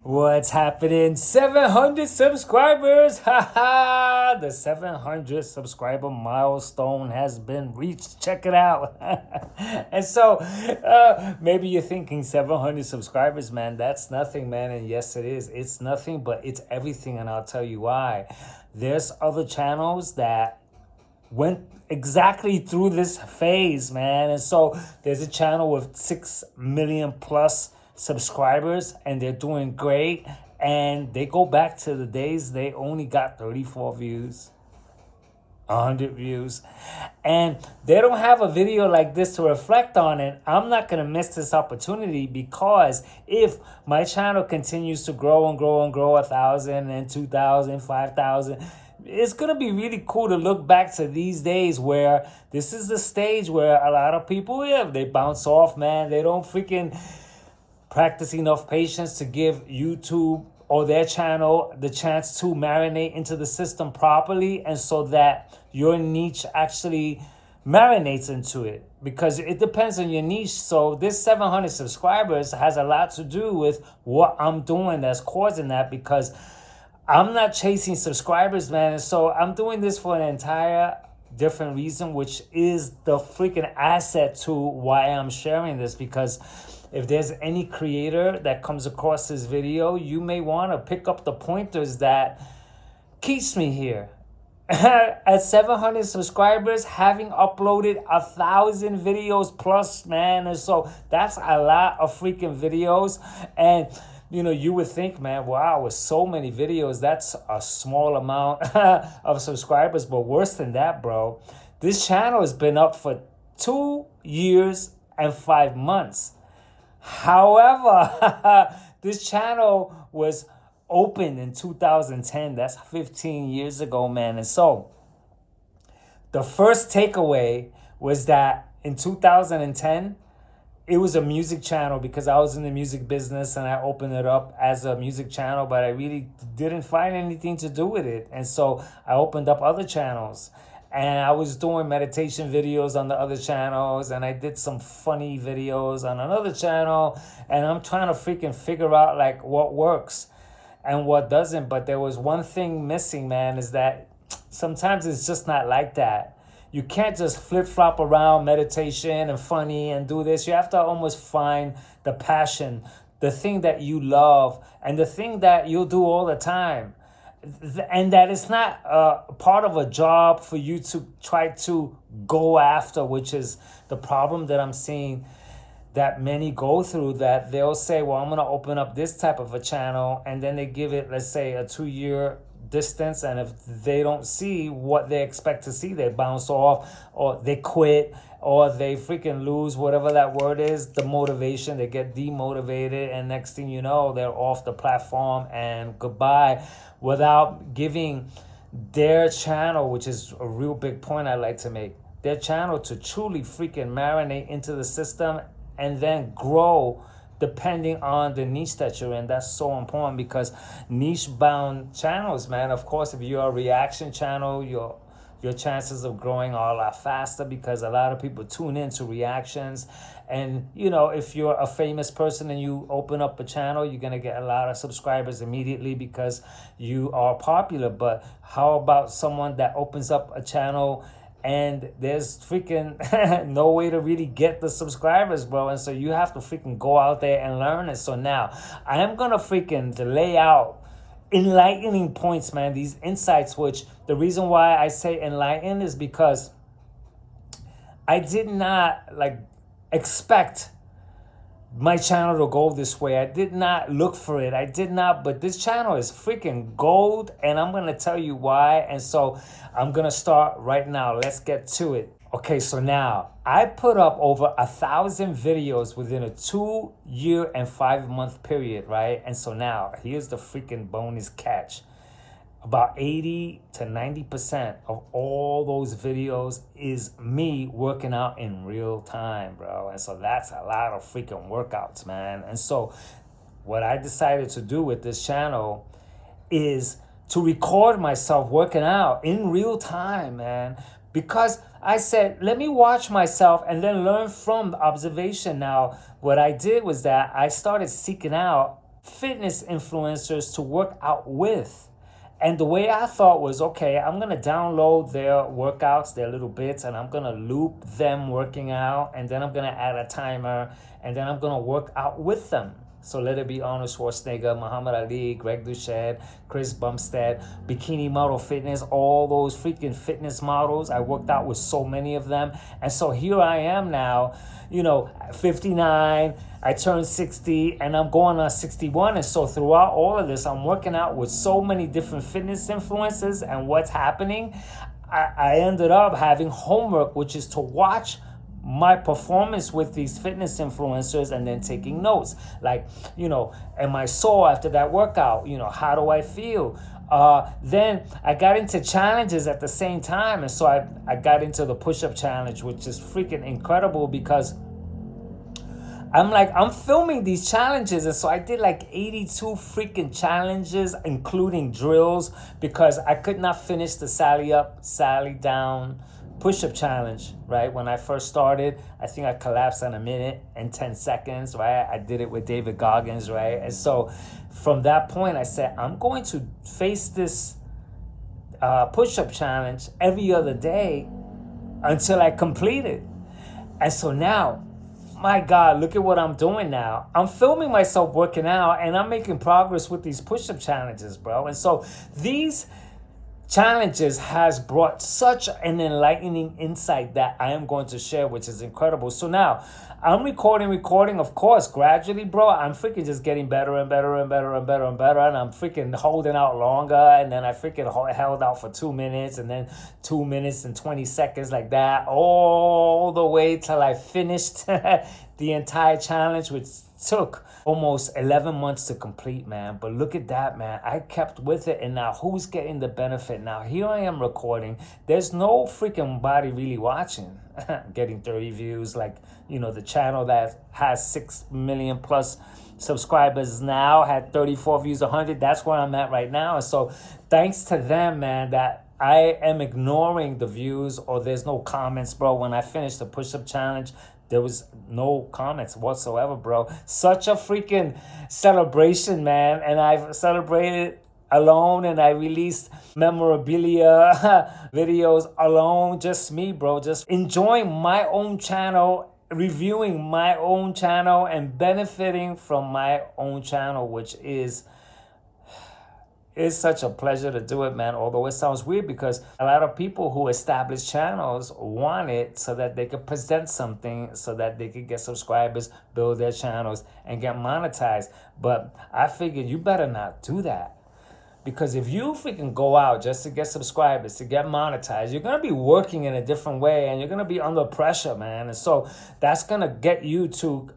What's happening? 700 subscribers! Haha! The 700 subscriber milestone has been reached. Check it out. And so, maybe you're thinking 700 subscribers, man, that's nothing, man. And yes, it is. It's nothing, but it's everything. And I'll tell you why. There's other channels that went exactly through this phase, man. And so there's a channel with 6 million plus subscribers and they're doing great, and they go back to the days they only got 34 views, 100 views, and they don't have a video like this to reflect on it. I'm not going to miss this opportunity, because if my channel continues to grow and grow and grow, 1,000 and 2,000, 5,000, it's going to be really cool to look back to these days where this is the stage where a lot of people, they bounce off, man. They don't freaking practice enough patience to give YouTube or their channel the chance to marinate into the system properly, and so that your niche actually marinates into it, because it depends on your niche. So this 700 subscribers has a lot to do with what I'm doing that's causing that, because I'm not chasing subscribers, man. And so I'm doing this for an entire different reason, which is the freaking asset to why I'm sharing this. Because if there's any creator that comes across this video, you may want to pick up the pointers that keeps me here. At 700 subscribers, having uploaded 1,000 videos plus, man. And so that's a lot of freaking videos. And you would think, man, wow, with so many videos, that's a small amount of subscribers. But worse than that, bro, this channel has been up for 2 years and 5 months. However, this channel was opened in 2010. That's 15 years ago, man. And so the first takeaway was that in 2010, it was a music channel, because I was in the music business and I opened it up as a music channel, but I really didn't find anything to do with it. And so I opened up other channels. And I was doing meditation videos on the other channels, and I did some funny videos on another channel, and I'm trying to freaking figure out like what works and what doesn't. But there was one thing missing, man, is that sometimes it's just not like that. You can't just flip-flop around meditation and funny and do this. You have to almost find the passion, the thing that you love, and the thing that you'll do all the time. And that it's not part of a job for you to try to go after, which is the problem that I'm seeing that many go through, that they'll say, well, I'm going to open up this type of a channel, and then they give it, let's say, a 2-year distance, and if they don't see what they expect to see, they bounce off, or they quit, or they freaking lose whatever that word is, the motivation. They get demotivated, and next thing you know, they're off the platform and goodbye, without giving their channel, which is a real big point I like to make, their channel to truly freaking marinate into the system and then grow depending on the niche that you're in. That's so important, because niche-bound channels, man, of course, if you're a reaction channel, your chances of growing are a lot faster, because a lot of people tune into reactions. And, if you're a famous person and you open up a channel, you're going to get a lot of subscribers immediately because you are popular. But how about someone that opens up a channel and there's freaking no way to really get the subscribers, bro? And so you have to freaking go out there and learn it. So now I am going to freaking lay out enlightening points, man, these insights, which the reason why I say enlighten is because I did not expect my channel to go this way. I did not look for it. I did not, but this channel is freaking gold, and I'm going to tell you why. And so I'm going to start right now. Let's get to it. Okay, so now I put up over 1,000 videos within a 2-year and 5-month period, right? And so now here's the freaking bonus catch. About 80 to 90% of all those videos is me working out in real time, bro. And so that's a lot of freaking workouts, man. And so what I decided to do with this channel is to record myself working out in real time, man. Because I said, let me watch myself and then learn from the observation. Now, what I did was that I started seeking out fitness influencers to work out with. And the way I thought was, okay, I'm going to download their workouts, their little bits, and I'm going to loop them working out. And then I'm going to add a timer. And then I'm going to work out with them. So let it be Arnold Schwarzenegger, Muhammad Ali, Greg Doucette, Chris Bumstead, Bikini Model Fitness, all those freaking fitness models. I worked out with so many of them. And so here I am now, 59. I turned 60 and I'm going on 61. And so throughout all of this, I'm working out with so many different fitness influencers. And what's happening, I ended up having homework, which is to watch my performance with these fitness influencers and then taking notes. Like, am I sore after that workout? How do I feel? Then I got into challenges at the same time. And so I got into the push-up challenge, which is freaking incredible because I'm filming these challenges. And so I did like 82 freaking challenges, including drills, because I could not finish the Sally up, Sally down push-up challenge, right? When I first started, I think I collapsed in 1 minute and 10 seconds, right? I did it with David Goggins, right? And so from that point, I said, I'm going to face this push-up challenge every other day until I complete it. And so now, my God, look at what I'm doing now. I'm filming myself working out and I'm making progress with these push-up challenges, bro. And so these challenges has brought such an enlightening insight that I am going to share, which is incredible. So now I'm recording, of course, gradually, bro. I'm freaking just getting better and better and better and better and better. And I'm freaking holding out longer. And then I freaking held out for 2 minutes and then 2 minutes and 20 seconds like that, all the way till I finished the entire challenge, which took almost 11 months to complete, man. But look at that, man. I kept with it. And now who's getting the benefit? Now here I am recording. There's no freaking body really watching. Getting 30 views, like, the channel that has 6 million plus subscribers now had 34 views, 100. That's where I'm at right now. And so thanks to them, man, that I am ignoring the views or there's no comments, bro. When I finished the push-up challenge, there was no comments whatsoever, bro. Such a freaking celebration, man. And I've celebrated alone and I released memorabilia videos alone. Just me, bro. Just enjoying my own channel, reviewing my own channel and benefiting from my own channel, which is such a pleasure to do it, man. Although it sounds weird because a lot of people who establish channels want it so that they could present something, so that they could get subscribers, build their channels, and get monetized. But I figured you better not do that. Because if you freaking go out just to get subscribers, to get monetized, you're going to be working in a different way and you're going to be under pressure, man. And so that's going to get you to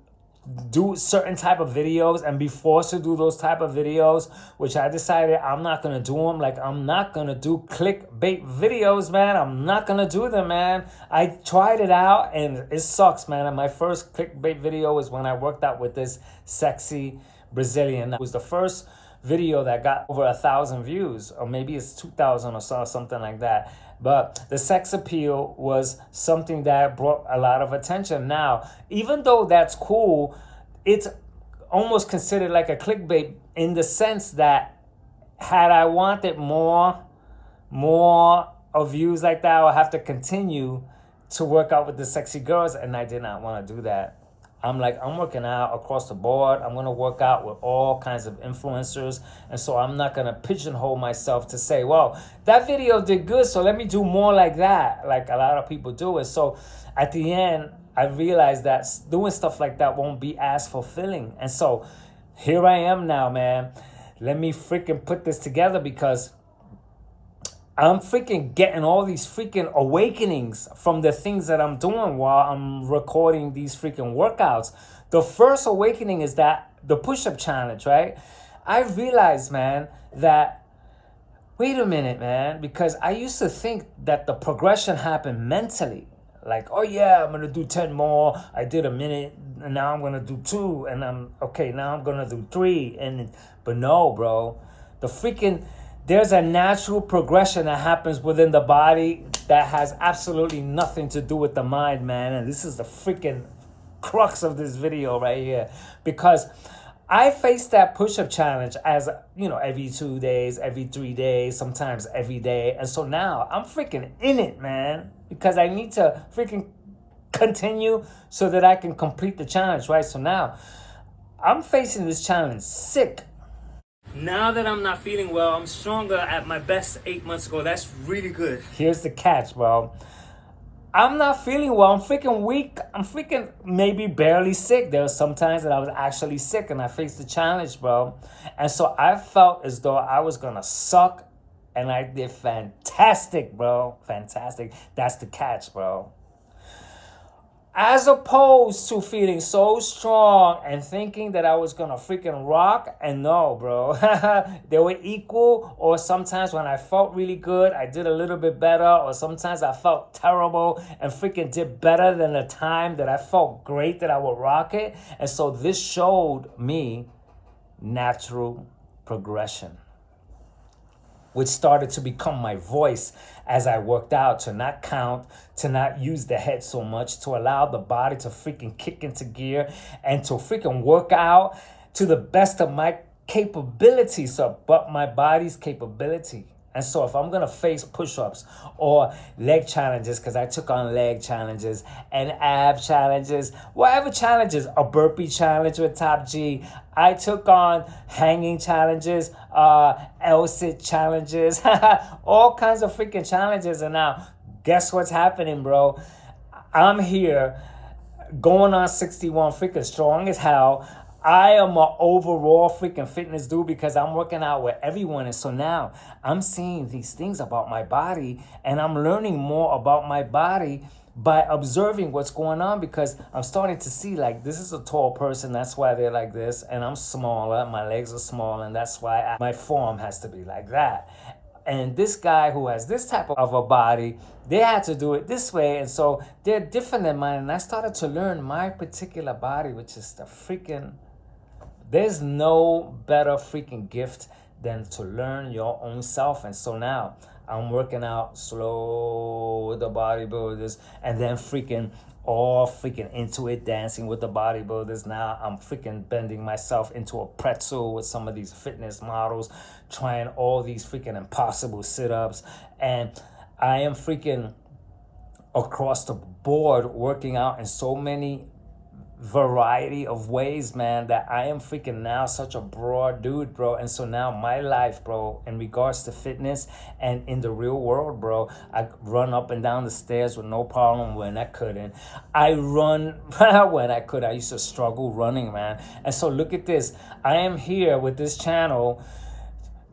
do certain type of videos and be forced to do those type of videos, which I decided I'm not going to do them. Like, I'm not going to do clickbait videos, man. I'm not going to do them, man. I tried it out and it sucks, man. And my first clickbait video was when I worked out with this sexy Brazilian. It was the first video that got over 1,000 views, or maybe it's 2,000 or so, something like that. But the sex appeal was something that brought a lot of attention. Now, even though that's cool, it's almost considered like a clickbait in the sense that had I wanted more of views like that, I would have to continue to work out with the sexy girls, and I did not want to do that. I'm working out across the board. I'm going to work out with all kinds of influencers. And so I'm not going to pigeonhole myself to say, well, that video did good, so let me do more like that, like a lot of people do it. So at the end, I realized that doing stuff like that won't be as fulfilling. And so here I am now, man. Let me freaking put this together because I'm freaking getting all these freaking awakenings from the things that I'm doing while I'm recording these freaking workouts. The first awakening is that the push-up challenge, right? I realized, man, that, wait a minute, man, because I used to think that the progression happened mentally. Like, oh yeah, I'm going to do 10 more. I did 1 minute and now I'm going to do 2 and now I'm going to do 3. But no, bro, there's a natural progression that happens within the body that has absolutely nothing to do with the mind, man. And this is the freaking crux of this video right here. Because I faced that push-up challenge as, every 2 days, every 3 days, sometimes every day. And so now I'm freaking in it, man, because I need to freaking continue so that I can complete the challenge, right? So now I'm facing this challenge sick. Now that I'm not feeling well, I'm stronger at my best 8 months ago. That's really good. Here's the catch, bro. I'm not feeling well. I'm freaking weak. I'm freaking maybe barely sick. There were some times that I was actually sick and I faced the challenge, bro. And so I felt as though I was going to suck. And I did fantastic, bro. Fantastic. That's the catch, bro. As opposed to feeling so strong and thinking that I was gonna freaking rock, and no, bro. They were equal, or sometimes when I felt really good, I did a little bit better, or sometimes I felt terrible and freaking did better than the time that I felt great that I would rock it. And so this showed me natural progression, which started to become my voice as I worked out, to not count, to not use the head so much, to allow the body to freaking kick into gear and to freaking work out to the best of my capability, but my body's capability. And so if I'm going to face push-ups or leg challenges, because I took on leg challenges and ab challenges, whatever challenges, a burpee challenge with Top G, I took on hanging challenges, L-sit challenges, all kinds of freaking challenges. And now, guess what's happening, bro? I'm here going on 61, freaking strong as hell. I am an overall freaking fitness dude because I'm working out with everyone. And so now I'm seeing these things about my body and I'm learning more about my body by observing what's going on, because I'm starting to see, like, this is a tall person, that's why they're like this, and I'm smaller, my legs are small, and that's why my form has to be like that. And this guy who has this type of a body, they had to do it this way. And so they're different than mine. And I started to learn my particular body, which is the freaking... There's no better freaking gift than to learn your own self. And so now I'm working out slow with the bodybuilders and then freaking all freaking into it, dancing with the bodybuilders. Now I'm freaking bending myself into a pretzel with some of these fitness models, trying all these freaking impossible sit-ups. And I am freaking across the board working out in so many variety of ways, man, that I am freaking now such a broad dude, bro. And so now my life, bro, in regards to fitness and in the real world, bro, I run up and down the stairs with no problem when I couldn't. I run when I could. I used to struggle running, man. And so look at this. I am here with this channel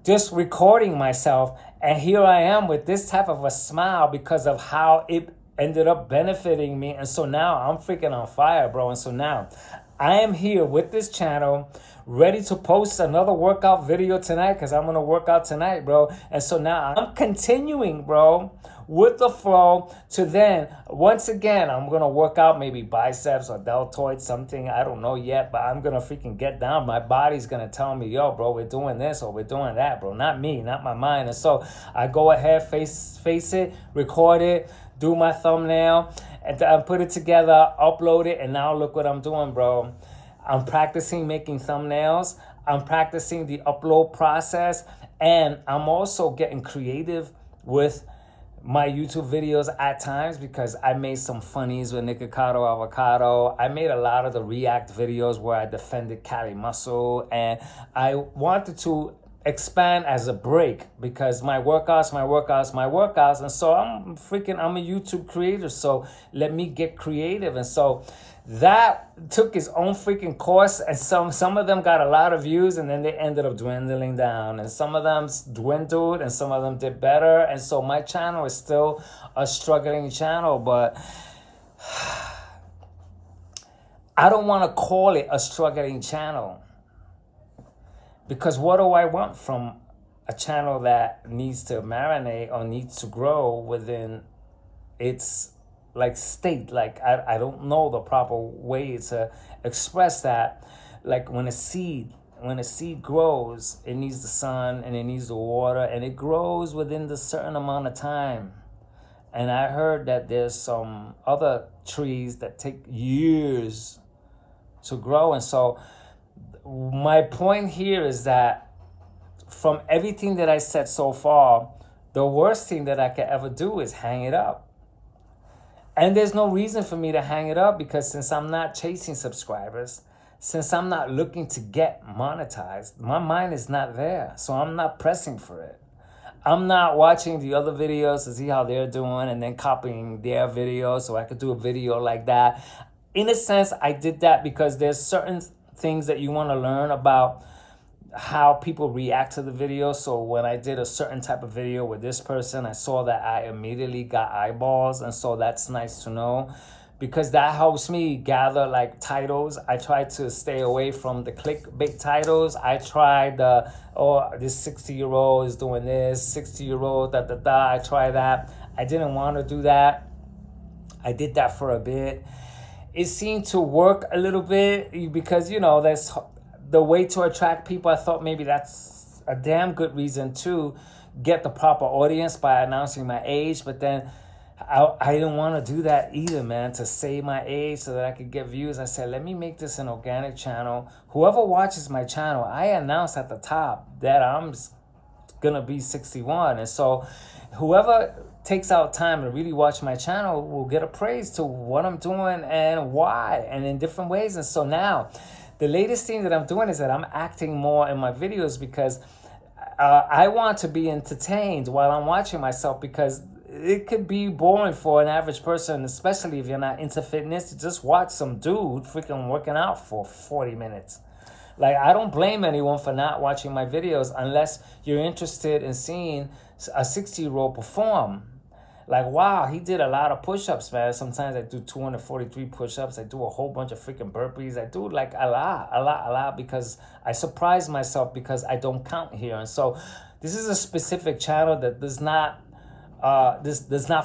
just recording myself, and here I am with this type of a smile because of how it ended up benefiting me. And so now I'm freaking on fire, bro. And so now I am here with this channel ready to post another workout video tonight, because I'm gonna work out tonight, bro. And so now I'm continuing, bro, with the flow to then once again I'm gonna work out maybe biceps or deltoid, something, I don't know yet, but I'm gonna freaking get down. My body's gonna tell me, yo, bro, we're doing this or we're doing that, bro. Not me, not my mind. And so I go ahead, face it, record it, do my thumbnail, and I put it together, upload it, and now look what I'm doing, bro. I'm practicing making thumbnails. I'm practicing the upload process, and I'm also getting creative with my YouTube videos at times, because I made some funnies with Nikocado Avocado. I made a lot of the react videos where I defended Cali Muscle, and I wanted to expand as a break, because my workouts. And so I'm a YouTube creator. So let me get creative. And so that took its own freaking course. And some of them got a lot of views, and then they ended up dwindling down. And some of them dwindled, and some of them did better. And so my channel is still a struggling channel, but I don't want to call it a struggling channel. Because what do I want from a channel that needs to marinate or needs to grow within its like state? Like I don't know the proper way to express that. Like when a seed grows, it needs the sun and it needs the water, and it grows within the certain amount of time. And I heard that there's some other trees that take years to grow, and so my point here is that from everything that I said so far, the worst thing that I could ever do is hang it up. And there's no reason for me to hang it up, because since I'm not chasing subscribers, since I'm not looking to get monetized, my mind is not there. So I'm not pressing for it. I'm not watching the other videos to see how they're doing and then copying their videos so I could do a video like that. In a sense, I did that because there's certain things that you want to learn about how people react to the video. So when I did a certain type of video with this person, I saw that I immediately got eyeballs. And so that's nice to know, because that helps me gather like titles. I try to stay away from the clickbait titles. I tried the, oh, this 60-year-old is doing this, 60-year-old, I try that. I didn't want to do that. I did that for a bit. It seemed to work a little bit because, you know, that's the way to attract people. I thought maybe that's a damn good reason to get the proper audience by announcing my age. But then I didn't want to do that either, man, to say my age so that I could get views. I said, let me make this an organic channel. Whoever watches my channel, I announce at the top that I'm going to be 61. And so whoever takes out time to really watch my channel will get a praise to what I'm doing and why, and in different ways. And so now the latest thing that I'm doing is that I'm acting more in my videos, because I want to be entertained while I'm watching myself, because it could be boring for an average person, especially if you're not into fitness, to just watch some dude freaking working out for 40 minutes. Like, I don't blame anyone for not watching my videos unless you're interested in seeing a 60-year-old perform. Like, wow, he did a lot of push-ups, man. Sometimes I do 243 push-ups. I do a whole bunch of freaking burpees. I do like a lot, because I surprise myself because I don't count here. And so this is a specific channel that does not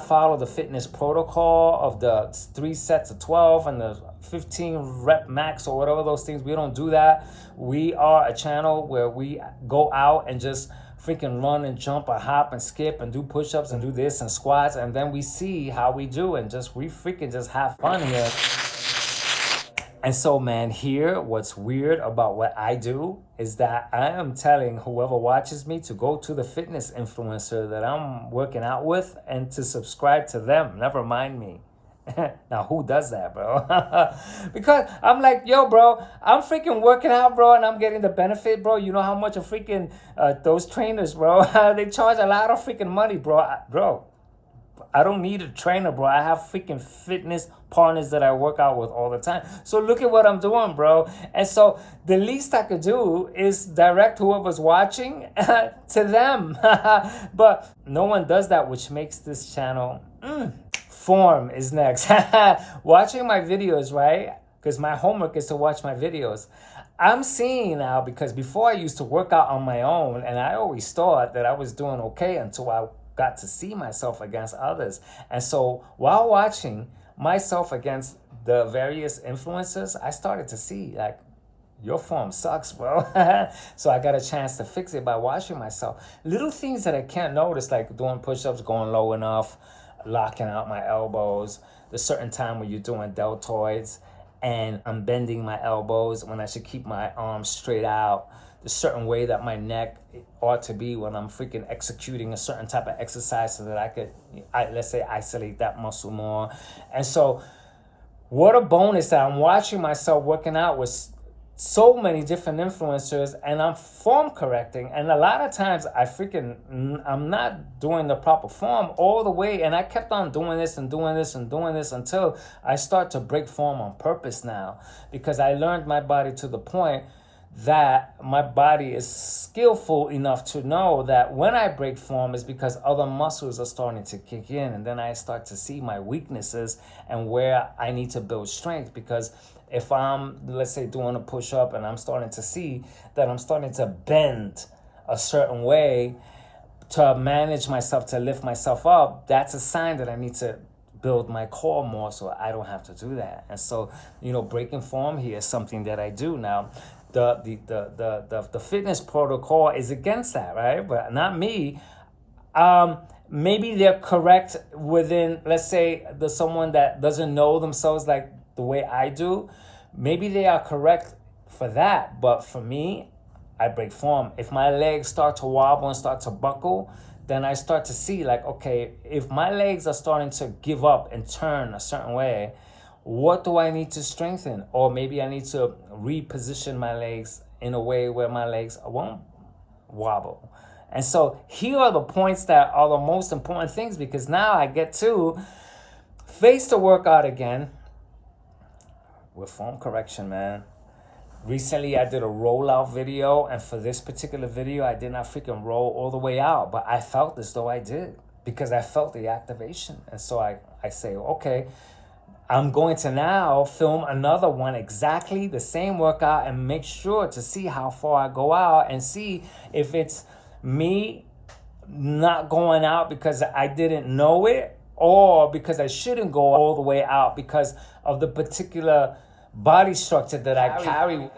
follow the fitness protocol of the 3 sets of 12 and the 15 rep max or whatever those things. We don't do that. We are a channel where we go out and just freaking run and jump and hop and skip and do push-ups and do this and squats, and then we see how we do, and we freaking just have fun here. And so, man, here, what's weird about what I do is that I am telling whoever watches me to go to the fitness influencer that I'm working out with and to subscribe to them. Never mind me. Now, who does that, bro? Because I'm like, yo, bro, I'm freaking working out, bro, and I'm getting the benefit, bro. You know how much a freaking those trainers, bro, they charge a lot of freaking money, bro. I don't need a trainer, bro. I have freaking fitness partners that I work out with all the time. So look at what I'm doing, bro. And so the least I could do is direct whoever's watching to them. But no one does that, which makes this channel... Form is next. Watching my videos, right? Because my homework is to watch my videos. I'm seeing now, because before I used to work out on my own, and I always thought that I was doing okay until I got to see myself against others. And so while watching myself against the various influencers, I started to see, like, your form sucks, bro. So I got a chance to fix it by watching myself. Little things that I can't notice, like doing push-ups, going low enough, locking out my elbows, the certain time when you're doing deltoids, and I'm bending my elbows when I should keep my arms straight out, the certain way that my neck ought to be when I'm freaking executing a certain type of exercise so that I could, let's say, isolate that muscle more. And so what a bonus that I'm watching myself working out with so many different influencers, and I'm form correcting, and a lot of times I'm not doing the proper form all the way, and I kept on doing this and doing this and doing this until I start to break form on purpose now, because I learned my body to the point that my body is skillful enough to know that when I break form is because other muscles are starting to kick in, and then I start to see my weaknesses and where I need to build strength. Because if I'm, let's say, doing a push-up and I'm starting to see that I'm starting to bend a certain way to manage myself, to lift myself up, that's a sign that I need to build my core more so I don't have to do that. And so, breaking form here is something that I do now. The fitness protocol is against that, right? But not me. Maybe they're correct within, let's say, someone that doesn't know themselves like the way I do. Maybe they are correct for that. But for me, I break form. If my legs start to wobble and start to buckle, then I start to see like, okay, if my legs are starting to give up and turn a certain way, what do I need to strengthen? Or maybe I need to reposition my legs in a way where my legs won't wobble. And so here are the points that are the most important things, because now I get to face the workout again with form correction, man. Recently, I did a rollout video, and for this particular video, I did not freaking roll all the way out, but I felt as though I did because I felt the activation. And so I say, okay, I'm going to now film another one, exactly the same workout, and make sure to see how far I go out and see if it's me not going out because I didn't know it, or because I shouldn't go all the way out because of the particular body structure that I carry.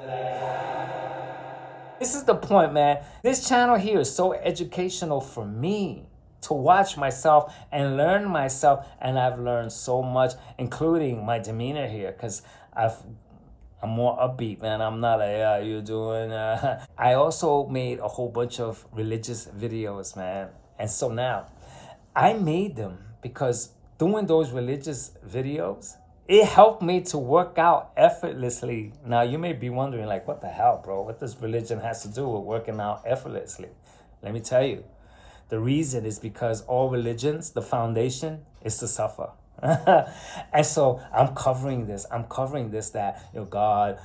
This is the point, man. This channel here is so educational for me to watch myself and learn myself, and I've learned so much, including my demeanor here, because I'm more upbeat, man. I'm not a, how you doing? I also made a whole bunch of religious videos, man. And so now, I made them because doing those religious videos, it helped me to work out effortlessly. Now, you may be wondering, like, what the hell, bro? What does religion has to do with working out effortlessly? Let me tell you. The reason is because all religions, the foundation is to suffer. And so I'm covering this that, God,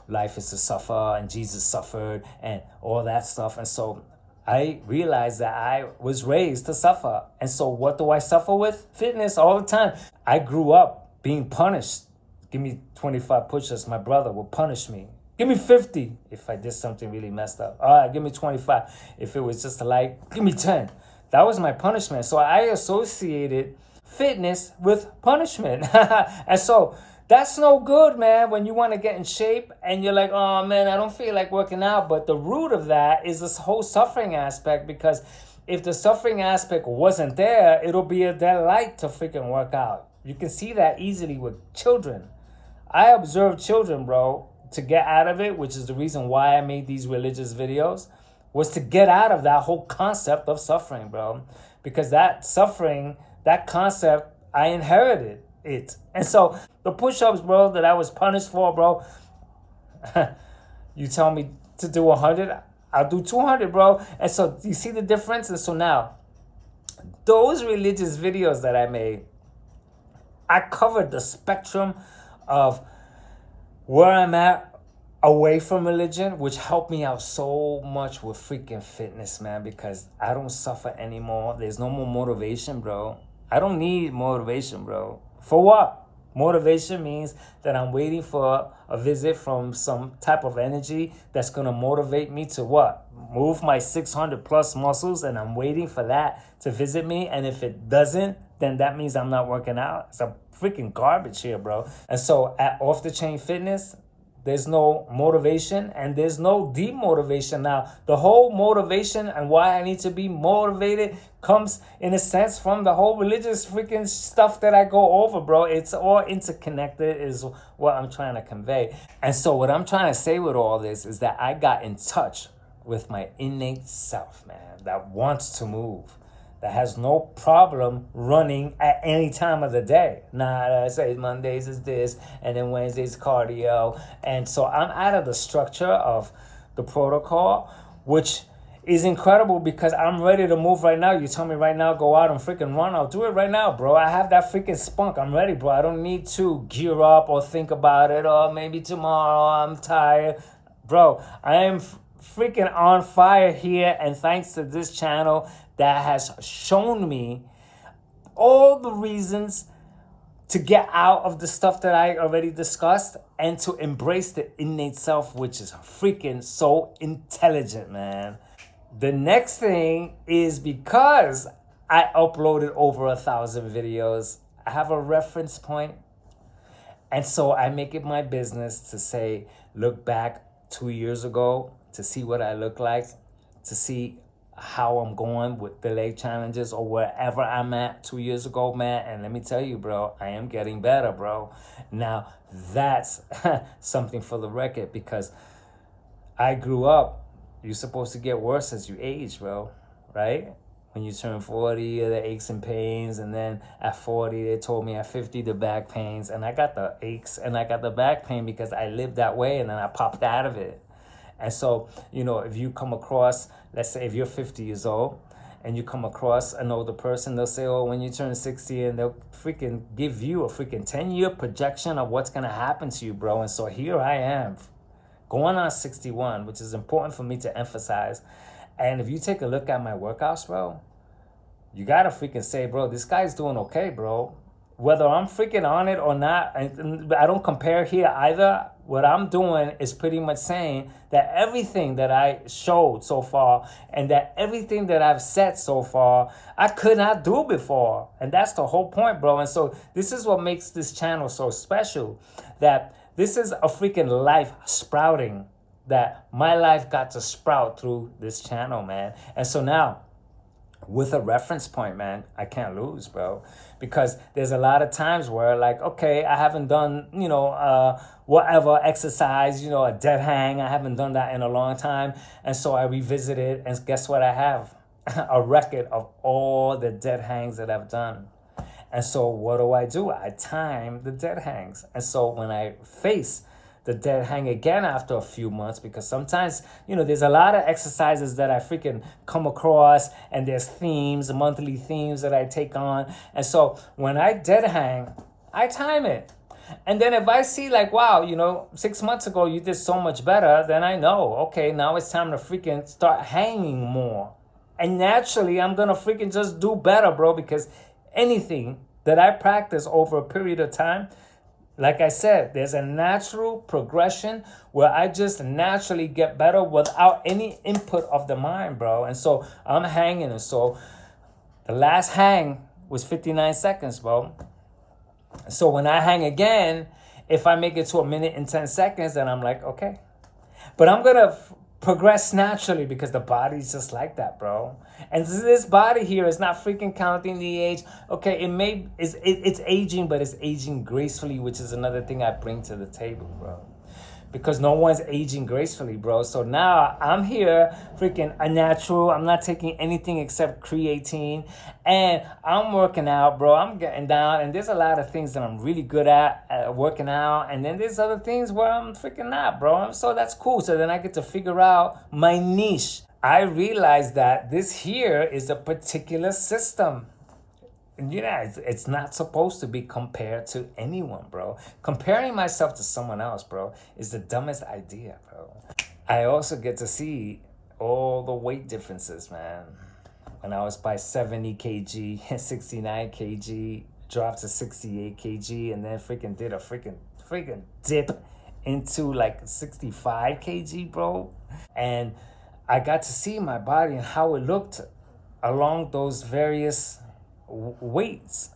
life is to suffer, and Jesus suffered and all that stuff. And so I realized that I was raised to suffer. And so what do I suffer with? Fitness all the time. I grew up being punished. Give me 25 push-ups, my brother will punish me. Give me 50 if I did something really messed up. All right, give me 25. If it was just a light, give me 10. That was my punishment. So I associated fitness with punishment. And so that's no good, man, when you want to get in shape and you're like, oh, man, I don't feel like working out. But the root of that is this whole suffering aspect, because if the suffering aspect wasn't there, it'll be a delight to freaking work out. You can see that easily with children. I observe children, bro, to get out of it, which is the reason why I made these religious videos, was to get out of that whole concept of suffering, bro. Because that suffering, that concept, I inherited it. And so the push-ups, bro, that I was punished for, bro, you tell me to do 100, I'll do 200, bro. And so you see the difference? And so now, those religious videos that I made, I covered the spectrum of where I'm at away from religion, which helped me out so much with freaking fitness, man, because I don't suffer anymore. There's no more motivation, bro. I don't need motivation, bro. For what? Motivation means that I'm waiting for a visit from some type of energy that's going to motivate me to what? Move my 600 plus muscles, and I'm waiting for that to visit me. And if it doesn't, then that means I'm not working out. It's a freaking garbage here, bro. And so at Off the Chain Fitness, there's no motivation and there's no demotivation. Now, the whole motivation and why I need to be motivated comes, in a sense, from the whole religious freaking stuff that I go over, bro. It's all interconnected is what I'm trying to convey. And so what I'm trying to say with all this is that I got in touch with my innate self, man, that wants to move, that has no problem running at any time of the day. Nah, I say Mondays is this, and then Wednesdays cardio. And so I'm out of the structure of the protocol, which is incredible because I'm ready to move right now. You tell me right now, go out and freaking run, I'll do it right now, bro. I have that freaking spunk. I'm ready, bro. I don't need to gear up or think about it, or maybe tomorrow I'm tired. Bro, I am freaking on fire here, and thanks to this channel that has shown me all the reasons to get out of the stuff that I already discussed and to embrace the innate self, which is freaking so intelligent, man. The next thing is, because I uploaded over 1,000 videos, I have a reference point. And so I make it my business to say, look back 2 years ago to see what I look like, to see how I'm going with the leg challenges or wherever I'm at 2 years ago, man. And let me tell you, bro, I am getting better, bro. Now, that's something for the record, because I grew up, you're supposed to get worse as you age, bro, right? When you turn 40, the aches and pains, and then at 40, they told me at 50, the back pains, and I got the aches and I got the back pain because I lived that way, and then I popped out of it. And so, if you come across, let's say if you're 50 years old, and you come across an older person, they'll say, oh, when you turn 60, and they'll freaking give you a freaking 10-year projection of what's going to happen to you, bro. And so here I am, going on 61, which is important for me to emphasize. And if you take a look at my workouts, bro, you gotta freaking say, bro, this guy's doing okay, bro. Whether I'm freaking on it or not, I don't compare here either. What I'm doing is pretty much saying that everything that I showed so far and that everything that I've said so far, I could not do before. And that's the whole point, bro. And so this is what makes this channel so special, that this is a freaking life sprouting, that my life got to sprout through this channel, man. And so now, with a reference point, man, I can't lose, bro. Because there's a lot of times where, like, okay, I haven't done, whatever exercise, a dead hang. I haven't done that in a long time. And so I revisit it, and guess what I have? A record of all the dead hangs that I've done. And so what do? I time the dead hangs. And so when I face the dead hang again after a few months, because sometimes, there's a lot of exercises that I freaking come across, and there's themes, monthly themes that I take on. And so when I dead hang, I time it. And then if I see like, wow, 6 months ago you did so much better, then I know, okay, now it's time to freaking start hanging more. And naturally, I'm going to freaking just do better, bro, because anything that I practice over a period of time, like I said, there's a natural progression where I just naturally get better without any input of the mind, bro. And so I'm hanging. And so the last hang was 59 seconds, bro. So when I hang again, if I make it to 1 minute and 10 seconds, then I'm like, okay. But I'm going to progress naturally because the body's just like that, bro. And this body here is not freaking counting the age. Okay, it's aging, but it's aging gracefully, which is another thing I bring to the table, bro. Because no one's aging gracefully, bro. So now I'm here, freaking unnatural. I'm not taking anything except creatine. And I'm working out, bro. I'm getting down. And there's a lot of things that I'm really good at working out. And then there's other things where I'm freaking not, bro. So that's cool. So then I get to figure out my niche. I realized that this here is a particular system. It's not supposed to be compared to anyone, bro. Comparing myself to someone else, bro, is the dumbest idea, bro. I also get to see all the weight differences, man. When I was by 70 kg, 69 kg, dropped to 68 kg, and then freaking did a freaking dip into like 65 kg, bro. And I got to see my body and how it looked along those various weights.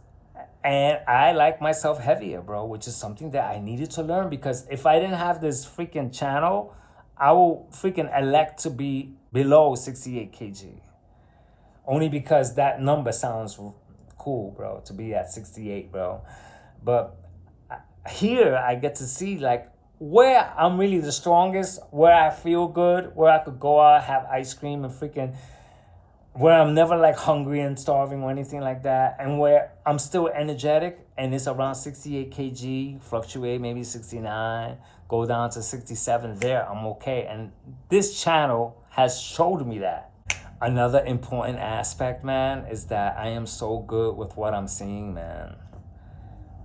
And I like myself heavier, bro, which is something that I needed to learn, because if I didn't have this freaking channel, I will freaking elect to be below 68 kg. Only because that number sounds cool, bro, to be at 68, bro. But here I get to see like where I'm really the strongest, where I feel good, where I could go out, have ice cream and freaking, where I'm never like hungry and starving or anything like that, and where I'm still energetic, and it's around 68 kg, fluctuate maybe 69, go down to 67, there I'm okay. And this channel has showed me that. Another important aspect, man, is that I am so good with what I'm seeing, man.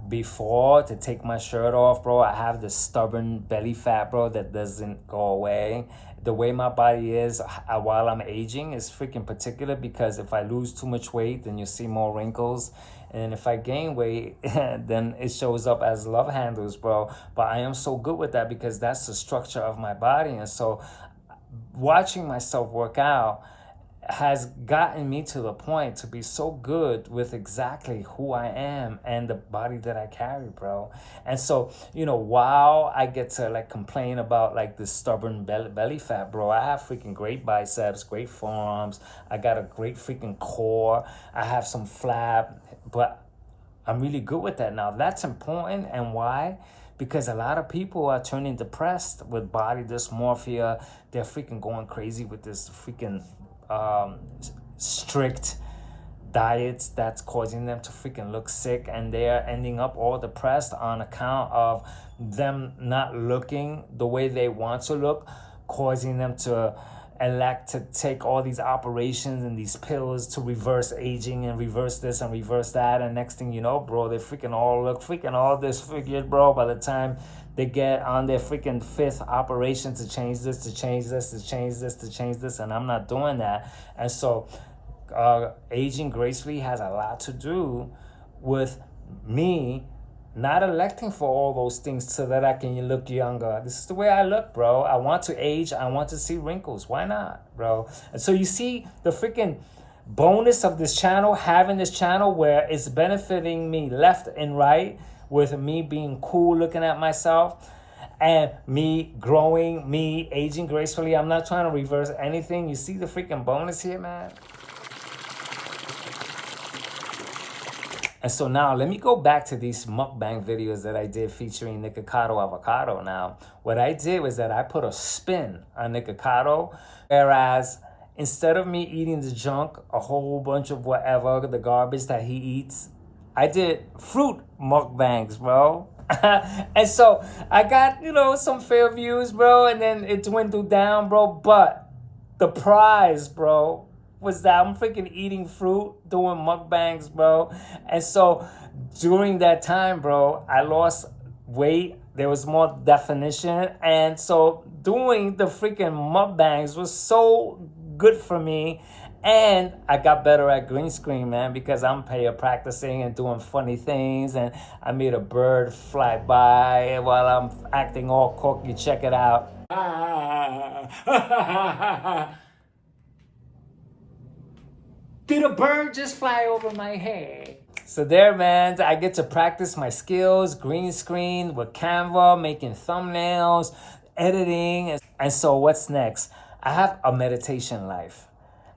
Before, to take my shirt off, bro, I have this stubborn belly fat, bro, that doesn't go away. The way my body is while I'm aging is freaking particular, because if I lose too much weight, then you see more wrinkles. And if I gain weight, then it shows up as love handles, bro. But I am so good with that because that's the structure of my body. And so watching myself work out, has gotten me to the point to be so good with exactly who I am and the body that I carry, bro. And so, while I get to like complain about like this stubborn belly fat, bro, I have freaking great biceps, great forearms. I got a great freaking core. I have some flab, but I'm really good with that now. That's important. And why? Because a lot of people are turning depressed with body dysmorphia. They're freaking going crazy with this freaking strict diets that's causing them to freaking look sick, and they're ending up all depressed on account of them not looking the way they want to look, causing them to elect to take all these operations and these pills to reverse aging and reverse this and reverse that, and next thing you know, bro, they freaking all look freaking all disfigured, bro, by the time they get on their freaking fifth operation to change this, to change this, to change this, to change this, and I'm not doing that. And so aging gracefully has a lot to do with me not electing for all those things so that I can look younger. This is the way I look, bro. I want to age. I want to see wrinkles. Why not, bro? And so you see the freaking bonus of this channel, having this channel where it's benefiting me left and right, with me being cool looking at myself and me growing, me aging gracefully. I'm not trying to reverse anything. You see the freaking bonus here, man? And so now let me go back to these mukbang videos that I did featuring Nikocado avocado. Now, what I did was that I put a spin on Nikocado, whereas instead of me eating the junk, a whole bunch of whatever, the garbage that he eats, I did fruit mukbangs, bro. And so I got, some fair views, bro, and then it dwindled down, bro. But the prize, bro, was that I'm freaking eating fruit, doing mukbangs, bro. And so during that time, bro, I lost weight. There was more definition. And so doing the freaking mukbangs was so good for me. And I got better at green screen, man, because I'm practicing and doing funny things. And I made a bird fly by while I'm acting all corky. Check it out. Did a bird just fly over my head? So there, man, I get to practice my skills, green screen with Canva, making thumbnails, editing. And so what's next? I have a meditation life.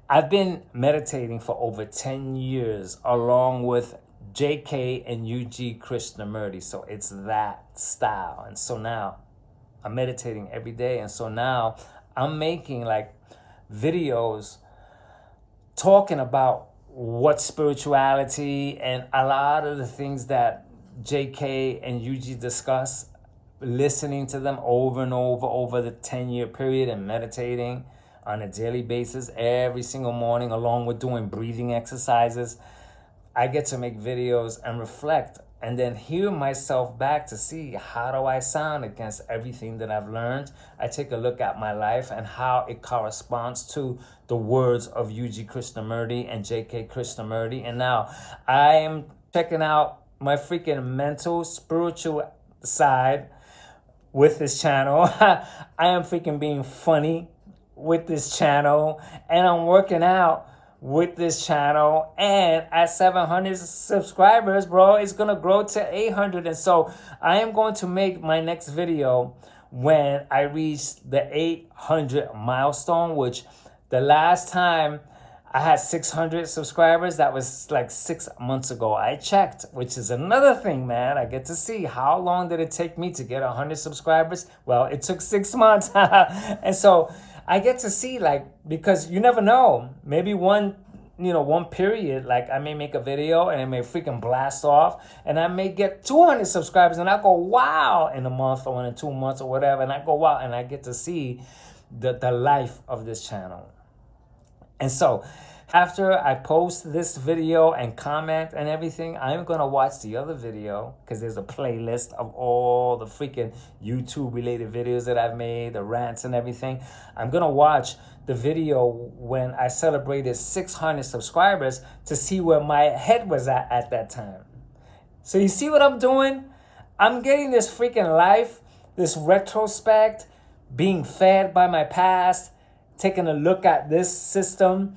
I've been meditating for over 10 years along with JK and UG Krishnamurti. So it's that style. And so now I'm meditating every day. And so now I'm making like videos talking about what spirituality and a lot of the things that JK and UG discuss, listening to them over and over the 10-year period and meditating on a daily basis every single morning, along with doing breathing exercises. I get to make videos and reflect and then hear myself back to see how do I sound against everything that I've learned. I take a look at my life and how it corresponds to the words of UG Krishnamurti and JK Krishnamurti. And now I am checking out my freaking mental, spiritual side with this channel. I am freaking being funny with this channel, and I'm working out with this channel. And at 700 subscribers, bro, it's gonna grow to 800. And so I am going to make my next video when I reach the 800 milestone, which the last time I had 600 subscribers, that was like 6 months ago. I checked, which is another thing, man. I get to see how long did it take me to get 100 subscribers. Well, it took 6 months. And so I get to see, like, because you never know, maybe one period, like I may make a video and it may freaking blast off and I may get 200 subscribers and I go, wow, in a month or in 2 months or whatever. And I go, wow, and I get to see the life of this channel. And so after I post this video and comment and everything, I'm going to watch the other video because there's a playlist of all the freaking YouTube related videos that I've made, the rants and everything. I'm going to watch the video when I celebrated 600 subscribers to see where my head was at that time. So you see what I'm doing? I'm getting this freaking life, this retrospect, being fed by my past, taking a look at this system,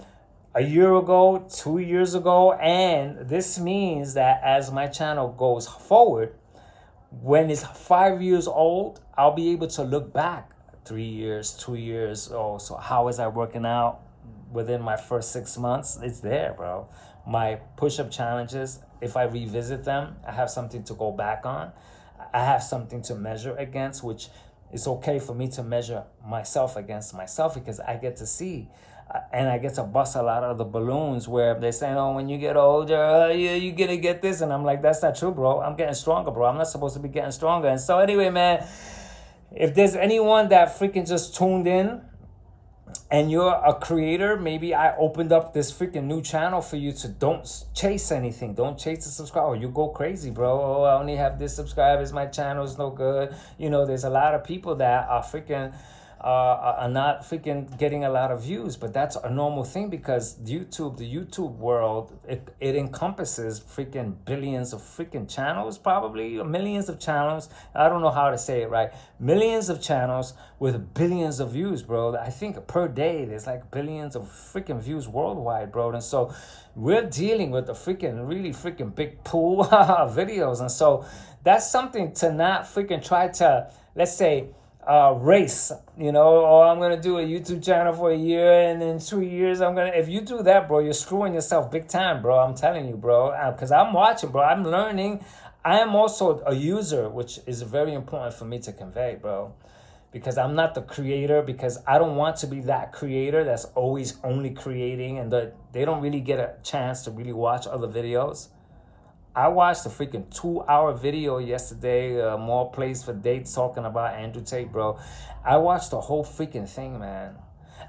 a year ago, 2 years ago. And this means that as my channel goes forward, when it's 5 years old, I'll be able to look back 3 years, 2 years. Oh, so how was I working out within my first 6 months? It's there, bro. My push-up challenges, if I revisit them, I have something to go back on. I have something to measure against, which is okay for me to measure myself against myself, because I get to see and I get to bust a lot of the balloons where they're saying, oh, when you get older, you're going to get this. And I'm like, that's not true, bro. I'm getting stronger, bro. I'm not supposed to be getting stronger. And so anyway, man, if there's anyone that freaking just tuned in and you're a creator, maybe I opened up this freaking new channel for you to don't chase anything. Don't chase the subscriber. Oh, you go crazy, bro. Oh, I only have this subscribers. My channel is no good. You know, there's a lot of people that are freaking are not freaking getting a lot of views, but that's a normal thing because the YouTube world, it encompasses freaking billions of freaking channels, probably millions of channels. I don't know how to say it right. Millions of channels with billions of views, bro. I think per day there's like billions of freaking views worldwide, bro. And so we're dealing with a freaking really freaking big pool of videos. And so that's something to not freaking try to, let's say, race, you know, or I'm going to do a YouTube channel for a year and in 2 years if you do that, bro, you're screwing yourself big time, bro. I'm telling you, bro, because I'm watching, bro. I'm learning. I am also a user, which is very important for me to convey, bro, because I'm not the creator, because I don't want to be that creator that's always only creating and they don't really get a chance to really watch other videos. I watched a freaking 2-hour video yesterday, More Place for Dates, talking about Andrew Tate, bro. I watched the whole freaking thing, man.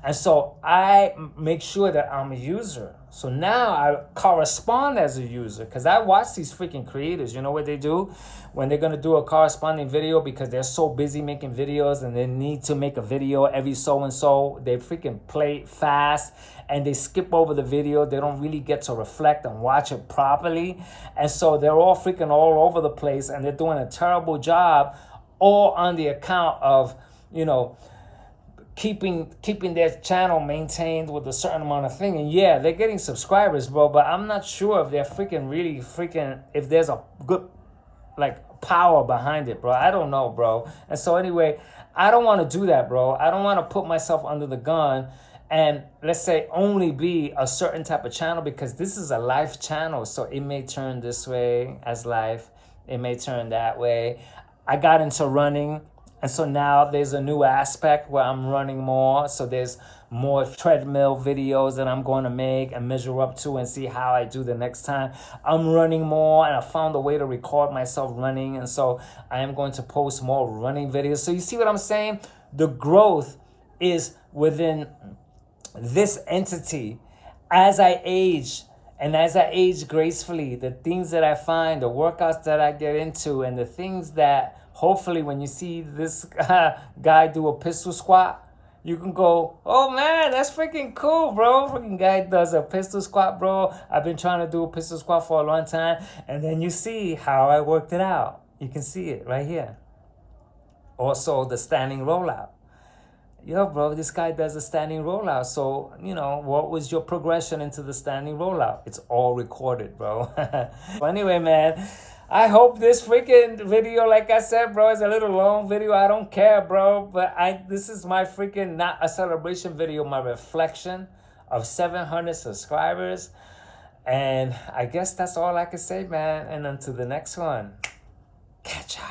And so I make sure that I'm a user. So now I correspond as a user because I watch these freaking creators. You know what they do? When they're going to do a corresponding video because they're so busy making videos and they need to make a video every so-and-so, they freaking play fast and they skip over the video. They don't really get to reflect and watch it properly. And so they're all freaking all over the place and they're doing a terrible job, all on the account of, you know, keeping their channel maintained with a certain amount of thing. And yeah, they're getting subscribers, bro, but I'm not sure if they're freaking really freaking, if there's a good like power behind it, bro. I don't know, bro. And so anyway, I don't want to do that, bro. I don't want to put myself under the gun and let's say only be a certain type of channel, because this is a life channel. So it may turn this way as life. It may turn that way. I got into running. And so now there's a new aspect where I'm running more. So there's more treadmill videos that I'm going to make and measure up to and see how I do the next time. I'm running more and I found a way to record myself running. And so I am going to post more running videos. So you see what I'm saying? The growth is within this entity. As I age and as I age gracefully, the things that I find, the workouts that I get into, and the things that hopefully when you see this guy do a pistol squat, you can go, oh man, that's freaking cool, bro. Freaking guy does a pistol squat, bro. I've been trying to do a pistol squat for a long time. And then you see how I worked it out. You can see it right here. Also the standing rollout. Yo, bro, this guy does a standing rollout. So, you know, what was your progression into the standing rollout? It's all recorded, bro. Anyway, man, I hope this freaking video, like I said, bro, is a little long video. I don't care, bro. But this is my freaking, not a celebration video, my reflection of 700 subscribers. And I guess that's all I can say, man. And until the next one, catch up.